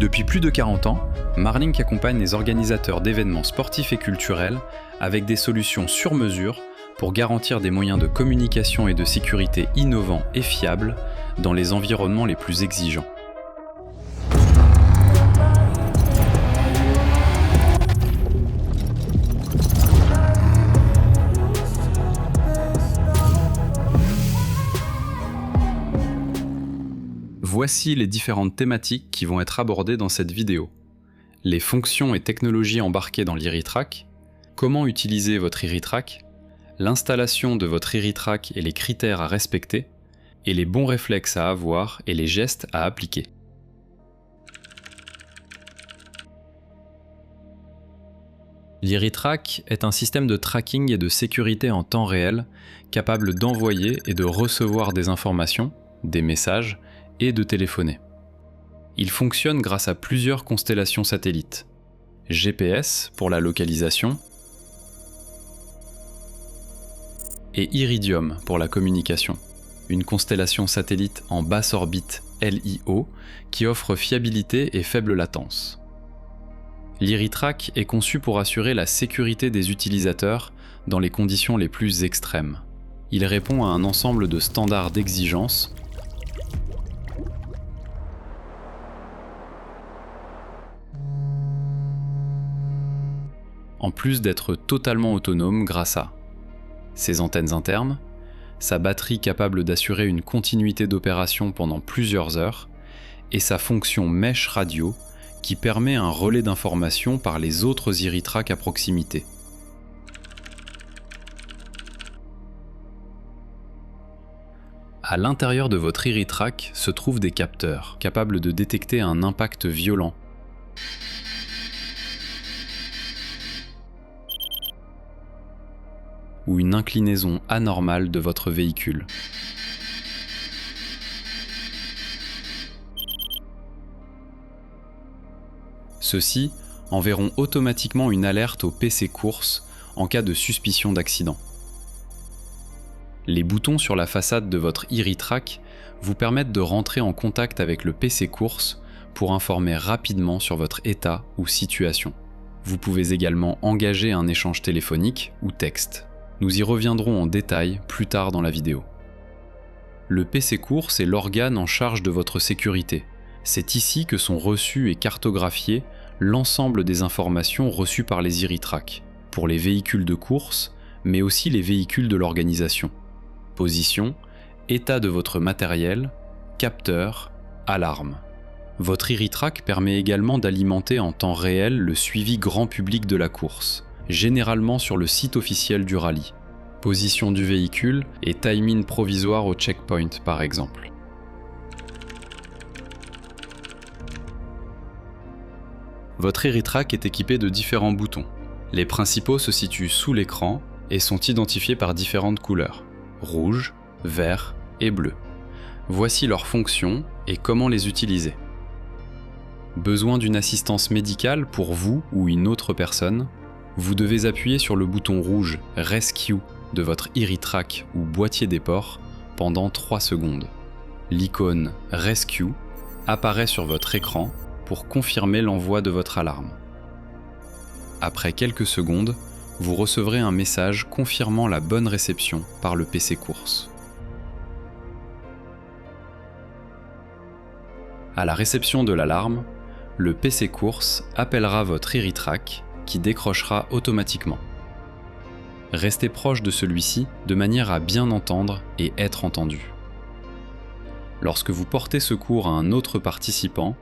Depuis plus de 40 ans, Marlink accompagne les organisateurs d'événements sportifs et culturels avec des solutions sur mesure pour garantir des moyens de communication et de sécurité innovants et fiables dans les environnements les plus exigeants. Voici les différentes thématiques qui vont être abordées dans cette vidéo. Les fonctions et technologies embarquées dans l'Iritrack, comment utiliser votre Iritrack, l'installation de votre Iritrack et les critères à respecter, et les bons réflexes à avoir et les gestes à appliquer. L'Iritrack est un système de tracking et de sécurité en temps réel, capable d'envoyer et de recevoir des informations, des messages, et de téléphoner. Il fonctionne grâce à plusieurs constellations satellites. GPS pour la localisation et Iridium pour la communication, une constellation satellite en basse orbite LEO qui offre fiabilité et faible latence. L'Iritrack est conçu pour assurer la sécurité des utilisateurs dans les conditions les plus extrêmes. Il répond à un ensemble de standards d'exigence en plus d'être totalement autonome grâce à ses antennes internes, sa batterie capable d'assurer une continuité d'opération pendant plusieurs heures, et sa fonction mesh radio qui permet un relais d'informations par les autres Iritrack à proximité. À l'intérieur de votre Iritrack se trouvent des capteurs capables de détecter un impact violent, ou une inclinaison anormale de votre véhicule. Ceux-ci enverront automatiquement une alerte au PC course en cas de suspicion d'accident. Les boutons sur la façade de votre Iritrack vous permettent de rentrer en contact avec le PC course pour informer rapidement sur votre état ou situation. Vous pouvez également engager un échange téléphonique ou texte. Nous y reviendrons en détail plus tard dans la vidéo. Le PC course est l'organe en charge de votre sécurité. C'est ici que sont reçues et cartographiées l'ensemble des informations reçues par les Iritrack, pour les véhicules de course, mais aussi les véhicules de l'organisation. Position, état de votre matériel, capteur, alarme. Votre Iritrack permet également d'alimenter en temps réel le suivi grand public de la course, généralement sur le site officiel du rallye. Position du véhicule et timing provisoire au checkpoint par exemple. Votre Iritrack est équipé de différents boutons. Les principaux se situent sous l'écran et sont identifiés par différentes couleurs, rouge, vert et bleu. Voici leurs fonctions et comment les utiliser. Besoin d'une assistance médicale pour vous ou une autre personne? Vous devez appuyer sur le bouton rouge « Rescue » de votre Iritrack ou boîtier des ports pendant 3 secondes. L'icône « Rescue » apparaît sur votre écran pour confirmer l'envoi de votre alarme. Après quelques secondes, vous recevrez un message confirmant la bonne réception par le PC course. À la réception de l'alarme, le PC course appellera votre Iritrack qui décrochera automatiquement. Restez proche de celui-ci de manière à bien entendre et être entendu. Lorsque vous portez secours à un autre participant,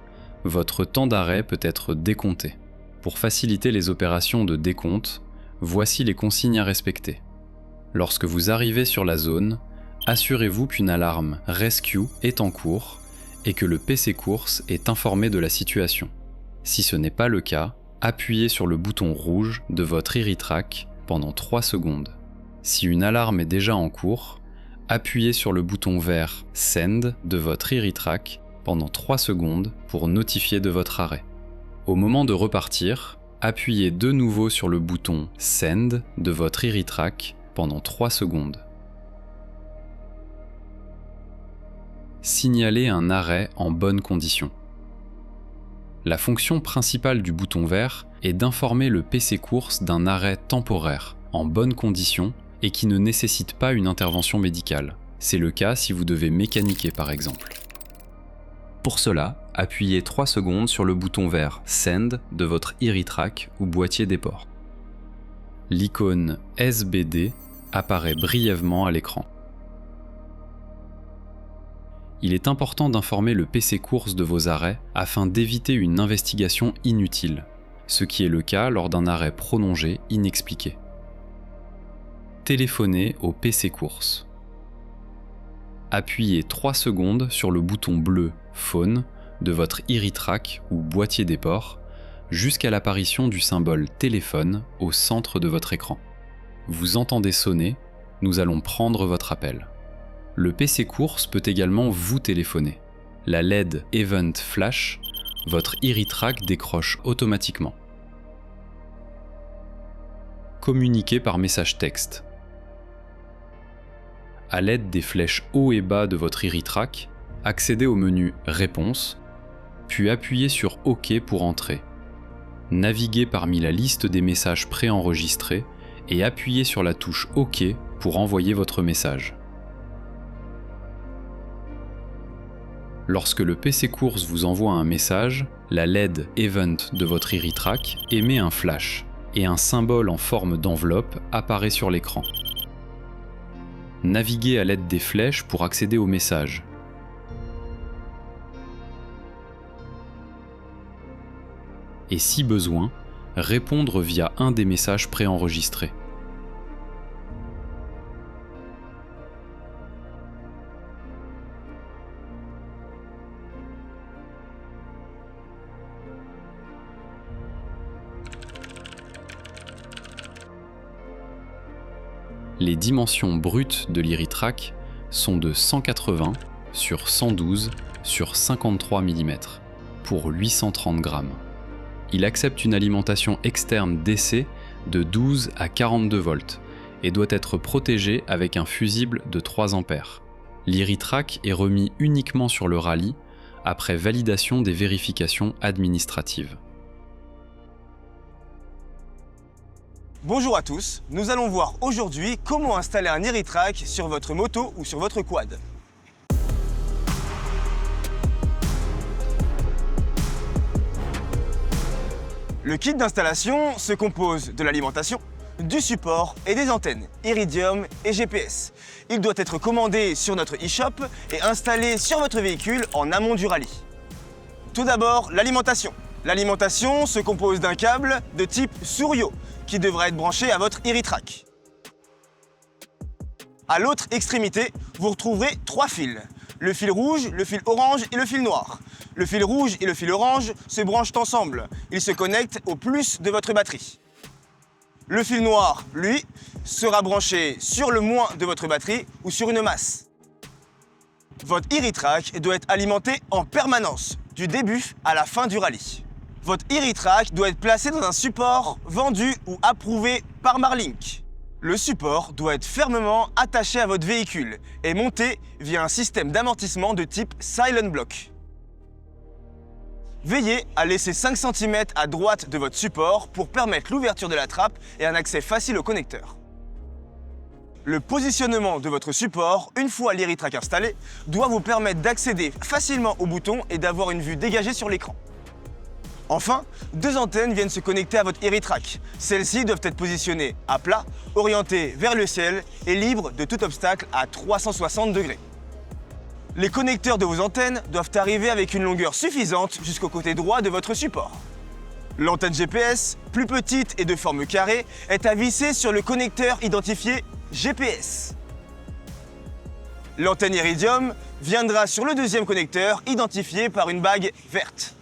votre temps d'arrêt peut être décompté. Pour faciliter les opérations de décompte, voici les consignes à respecter. Lorsque vous arrivez sur la zone, assurez-vous qu'une alarme Rescue est en cours et que le PC course est informé de la situation. Si ce n'est pas le cas, appuyez sur le bouton rouge de votre Iritrack pendant 3 secondes. Si une alarme est déjà en cours, appuyez sur le bouton vert Send de votre Iritrack pendant 3 secondes pour notifier de votre arrêt. Au moment de repartir, appuyez de nouveau sur le bouton Send de votre Iritrack pendant 3 secondes. Signalez un arrêt en bonnes conditions. La fonction principale du bouton vert est d'informer le PC Course d'un arrêt temporaire, en bonnes conditions et qui ne nécessite pas une intervention médicale. C'est le cas si vous devez mécaniquer par exemple. Pour cela, appuyez 3 secondes sur le bouton vert Send de votre Iritrack ou boîtier des ports. L'icône SBD apparaît brièvement à l'écran. Il est important d'informer le PC Course de vos arrêts afin d'éviter une investigation inutile, ce qui est le cas lors d'un arrêt prolongé inexpliqué. Téléphonez au PC Course. Appuyez 3 secondes sur le bouton bleu Phone de votre Iritrack ou boîtier des ports jusqu'à l'apparition du symbole téléphone au centre de votre écran. Vous entendez sonner, nous allons prendre votre appel. Le PC Course peut également vous téléphoner. La LED Event flash, votre Iritrack décroche automatiquement. Communiquez par message texte. À l'aide des flèches haut et bas de votre Iritrack, accédez au menu Réponse, puis appuyez sur OK pour entrer. Naviguez parmi la liste des messages préenregistrés et appuyez sur la touche OK pour envoyer votre message. Lorsque le PC Course vous envoie un message, la LED Event de votre Iritrack émet un flash et un symbole en forme d'enveloppe apparaît sur l'écran. Naviguez à l'aide des flèches pour accéder au message. Et si besoin, répondre via un des messages préenregistrés. Les dimensions brutes de l'Iritrack sont de 180 sur 112 sur 53 mm pour 830 grammes. Il accepte une alimentation externe DC de 12 à 42 volts et doit être protégé avec un fusible de 3 ampères. L'Iritrack est remis uniquement sur le rallye après validation des vérifications administratives. Bonjour à tous, nous allons voir aujourd'hui comment installer un Iritrack sur votre moto ou sur votre quad. Le kit d'installation se compose de l'alimentation, du support et des antennes Iridium et GPS. Il doit être commandé sur notre e-shop et installé sur votre véhicule en amont du rallye. Tout d'abord, l'alimentation. L'alimentation se compose d'un câble de type Surio qui devra être branché à votre Iritrack. À l'autre extrémité, vous retrouverez 3 fils. Le fil rouge, le fil orange et le fil noir. Le fil rouge et le fil orange se branchent ensemble. Ils se connectent au plus de votre batterie. Le fil noir, lui, sera branché sur le moins de votre batterie ou sur une masse. Votre Iritrack doit être alimenté en permanence, du début à la fin du rallye. Votre Iritrack doit être placé dans un support vendu ou approuvé par Marlink. Le support doit être fermement attaché à votre véhicule et monté via un système d'amortissement de type Silent Block. Veillez à laisser 5 cm à droite de votre support pour permettre l'ouverture de la trappe et un accès facile au connecteur. Le positionnement de votre support, une fois l'Iritrack installé, doit vous permettre d'accéder facilement au bouton et d'avoir une vue dégagée sur l'écran. Enfin, 2 antennes viennent se connecter à votre Iritrack. Celles-ci doivent être positionnées à plat, orientées vers le ciel et libres de tout obstacle à 360 degrés. Les connecteurs de vos antennes doivent arriver avec une longueur suffisante jusqu'au côté droit de votre support. L'antenne GPS, plus petite et de forme carrée, est à visser sur le connecteur identifié GPS. L'antenne Iridium viendra sur le deuxième connecteur identifié par une bague verte.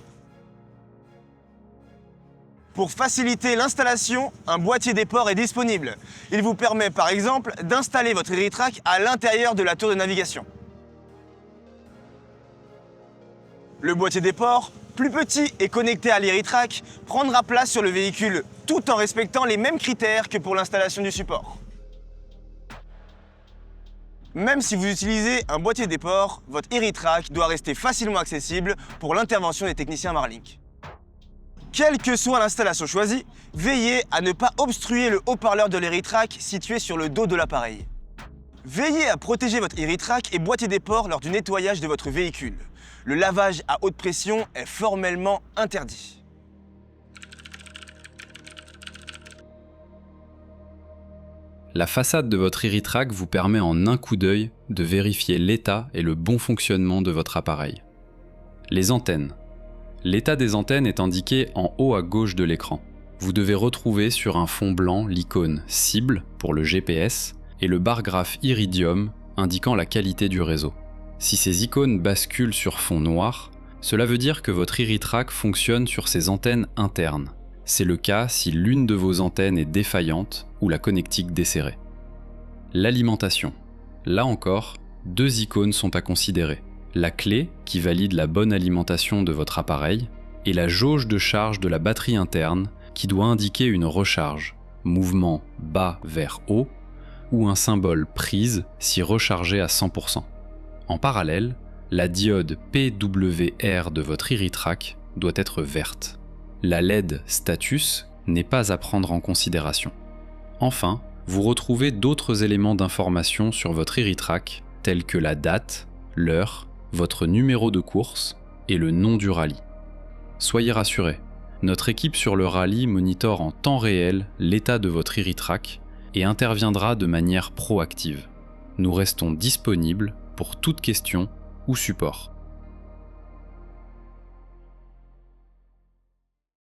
Pour faciliter l'installation, un boîtier des ports est disponible. Il vous permet par exemple d'installer votre Iritrack à l'intérieur de la tour de navigation. Le boîtier des ports, plus petit et connecté à l'Iritrack, prendra place sur le véhicule tout en respectant les mêmes critères que pour l'installation du support. Même si vous utilisez un boîtier des ports, votre Iritrack doit rester facilement accessible pour l'intervention des techniciens Marlink. Quelle que soit l'installation choisie, veillez à ne pas obstruer le haut-parleur de l'Heritrac situé sur le dos de l'appareil. Veillez à protéger votre Heritrac et boîtier des ports lors du nettoyage de votre véhicule. Le lavage à haute pression est formellement interdit. La façade de votre Heritrac vous permet en un coup d'œil de vérifier l'état et le bon fonctionnement de votre appareil. Les antennes. L'état des antennes est indiqué en haut à gauche de l'écran. Vous devez retrouver sur un fond blanc l'icône cible pour le GPS et le bar graphe Iridium indiquant la qualité du réseau. Si ces icônes basculent sur fond noir, cela veut dire que votre Heritrac fonctionne sur ses antennes internes. C'est le cas si l'une de vos antennes est défaillante ou la connectique desserrée. L'alimentation. Là encore, deux icônes sont à considérer. La clé qui valide la bonne alimentation de votre appareil et la jauge de charge de la batterie interne qui doit indiquer une recharge, mouvement bas vers haut, ou un symbole prise si rechargé à 100%. En parallèle, la diode PWR de votre Heritrac doit être verte. La LED status n'est pas à prendre en considération. Enfin, vous retrouvez d'autres éléments d'information sur votre Heritrac tels que la date, l'heure, votre numéro de course et le nom du rallye. Soyez rassurés, notre équipe sur le rallye monitore en temps réel l'état de votre Heritrac et interviendra de manière proactive. Nous restons disponibles pour toute question ou support.